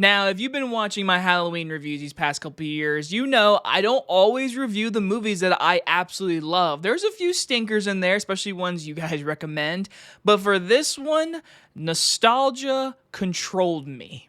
Now, if you've been watching my Halloween reviews these past couple of years, you know I don't always review the movies that I absolutely love. There's a few stinkers in there, especially ones you guys recommend. But for this one, nostalgia controlled me.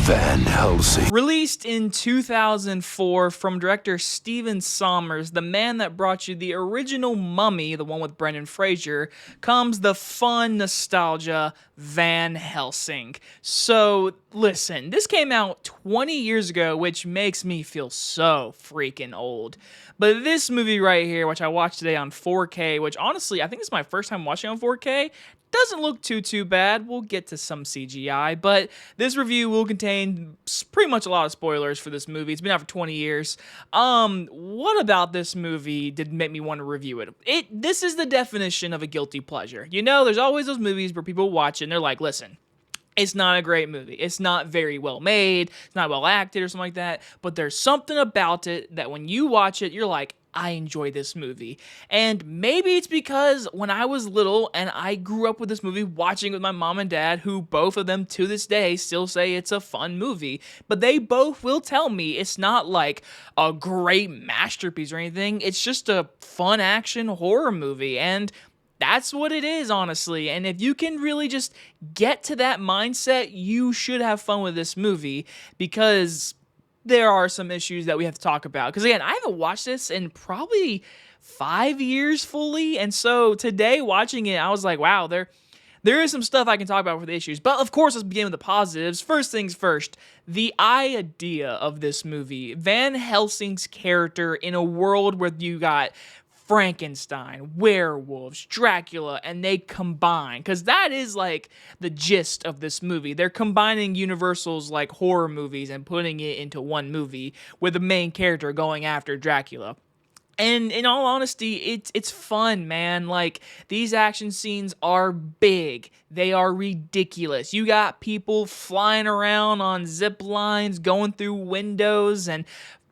Van Helsing. Released in 2004 from director Steven Sommers, the man that brought you the original Mummy, the one with Brendan Fraser, comes the fun nostalgia Van Helsing. So, listen, this came out 20 years ago, which makes me feel so freaking old. But this movie right here, which I watched today on 4K, which honestly, I think it's my first time watching on 4K, doesn't look too bad. We'll get to some CGI, but this review will contain pretty much a lot of spoilers for this movie. It's been out for 20 years. What about this movie did make me want to review it? This is the definition of a guilty pleasure. You know, there's always those movies where people watch it and they're like, listen, it's not a great movie. It's not very well made. It's not well acted or something like that. But there's something about it that when you watch it, you're like, I enjoy this movie. And maybe it's because when I was little and I grew up with this movie, watching it with my mom and dad, who both of them to this day still say it's a fun movie. But they both will tell me it's not like a great masterpiece or anything. It's just a fun action horror movie. And that's what it is, honestly. And if you can really just get to that mindset, you should have fun with this movie, because there are some issues that we have to talk about. Because again, I haven't watched this in probably 5 years fully. And so today watching it, I was like, wow, there is some stuff I can talk about for the issues. But of course, let's begin with the positives. First things first, the idea of this movie. Van Helsing's character in a world where you got Frankenstein, werewolves, Dracula, and they combine, because that is like the gist of this movie. They're combining Universal's like horror movies and putting it into one movie with the main character going after Dracula. And in all honesty, it's fun, man. Like, these action scenes are big. They are ridiculous. You got people flying around on zip lines, going through windows, and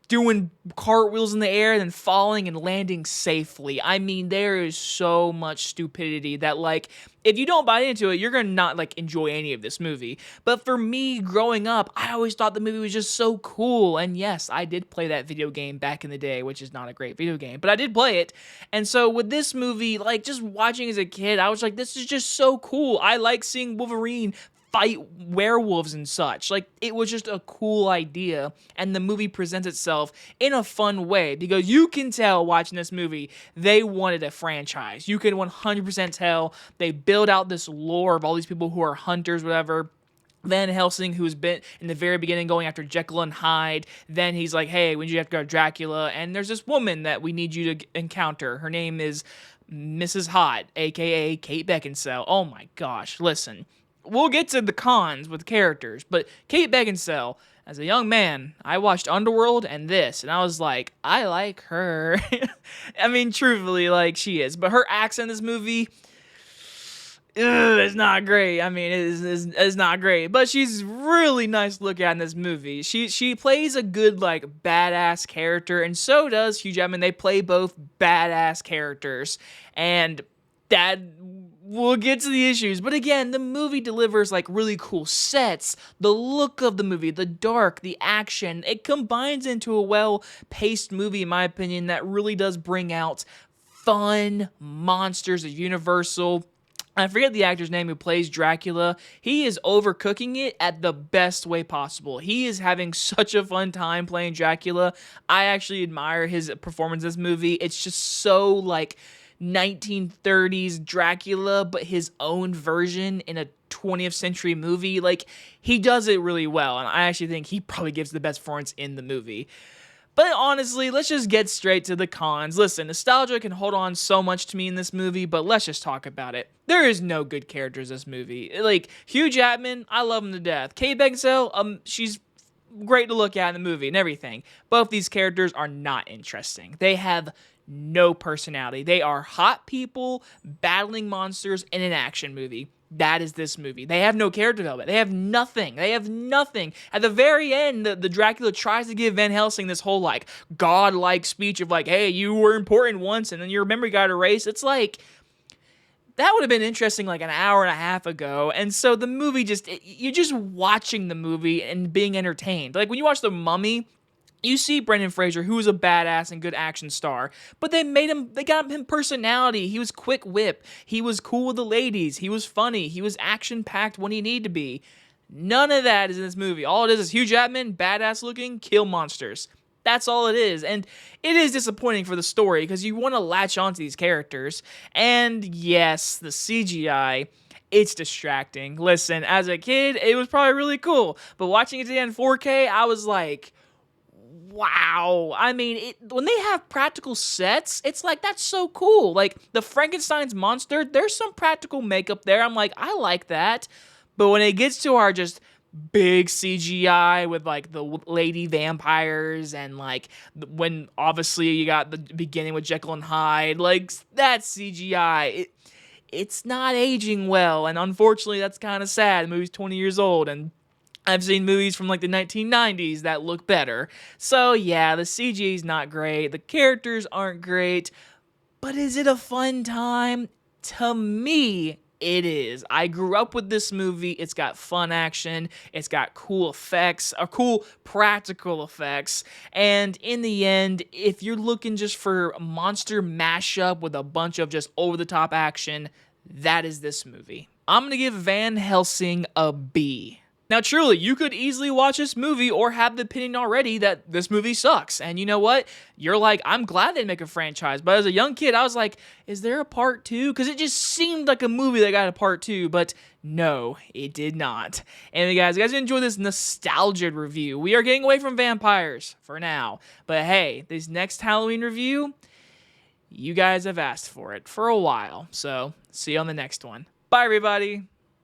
doing cartwheels in the air, then falling and landing safely. I mean, there is so much stupidity that, like, if you don't buy into it, you're gonna not, like, enjoy any of this movie. But for me, growing up, I always thought the movie was just so cool. And yes, I did play that video game back in the day, which is not a great video game, but I did play it. And so with this movie, like, just watching as a kid, I was like, this is just so cool. I like seeing Wolverine fight werewolves and such. Like, it was just a cool idea, and the movie presents itself in a fun way, because you can tell watching this movie they wanted a franchise. You can 100% tell they build out this lore of all these people who are hunters, whatever. Van Helsing, who's been in the very beginning going after Jekyll and Hyde. Then he's like, hey, when you have to go to Dracula, and there's this woman that we need you to encounter. Her name is Mrs. Hot, aka Kate Beckinsale. Oh my gosh, listen. We'll get to the cons with characters, but Kate Beckinsale, as a young man, I watched Underworld and this, and I was like, I like her. I mean, truthfully, like, she is. But her accent in this movie, it's not great. I mean, it's not great. But she's really nice to look at in this movie. She plays a good, like, badass character, and so does Hugh Jackman. They play both badass characters, and that... we'll get to the issues, but again, the movie delivers like really cool sets, the look of the movie, the dark, the action. It combines into a well-paced movie, in my opinion, that really does bring out fun monsters of Universal. I forget the actor's name who plays Dracula. He is overcooking it at the best way possible. He is having such a fun time playing Dracula. I actually admire his performance in this movie. It's just so like 1930s Dracula, but his own version in a 20th century movie. Like, he does it really well, and I actually think he probably gives the best performance in the movie. But honestly, let's just get straight to the cons. Listen, nostalgia can hold on so much to me in this movie, but let's just talk about it. There is no good characters in this movie. Like, Hugh Jackman, I love him to death. Kate Beckinsale, she's great to look at in the movie and everything. Both these characters are not interesting. They have no personality. They are hot people battling monsters in an action movie. That is this movie. They have no character development. They have nothing. They have nothing. At the very end, the Dracula tries to give Van Helsing this whole, like, godlike speech of, like, hey, you were important once, and then your memory got erased. It's like, that would have been interesting, like, an hour and a half ago. And so the movie you're just watching the movie and being entertained. Like, when you watch The Mummy, you see Brendan Fraser, who is a badass and good action star, but they got him personality. He was quick whip. He was cool with the ladies. He was funny. He was action-packed when he needed to be. None of that is in this movie. All it is Hugh Jackman, badass looking, kill monsters. That's all it is. And it is disappointing for the story because you want to latch onto these characters. And yes, the CGI, it's distracting. Listen, as a kid, it was probably really cool, but watching it today in 4K, I was like, wow. I mean, when they have practical sets, it's like, that's so cool. Like, the Frankenstein's monster, there's some practical makeup there. I'm like, I like that. But when it gets to our just big CGI with, like, the lady vampires and, like, when obviously you got the beginning with Jekyll and Hyde, like, that CGI, it's not aging well. And unfortunately, that's kind of sad. The movie's 20 years old, and I've seen movies from like the 1990s that look better. So yeah, the CG is not great. The characters aren't great. But is it a fun time? To me, it is. I grew up with this movie. It's got fun action. It's got cool effects, or cool practical effects. And in the end, if you're looking just for a monster mashup with a bunch of just over-the-top action, that is this movie. I'm going to give Van Helsing a B. Now, truly, you could easily watch this movie or have the opinion already that this movie sucks. And you know what? You're like, I'm glad they make a franchise. But as a young kid, I was like, is there a part 2? Because it just seemed like a movie that got a part 2. But no, it did not. Anyway, guys, you guys enjoy this nostalgia review. We are getting away from vampires for now. But hey, this next Halloween review, you guys have asked for it for a while. So, see you on the next one. Bye, everybody.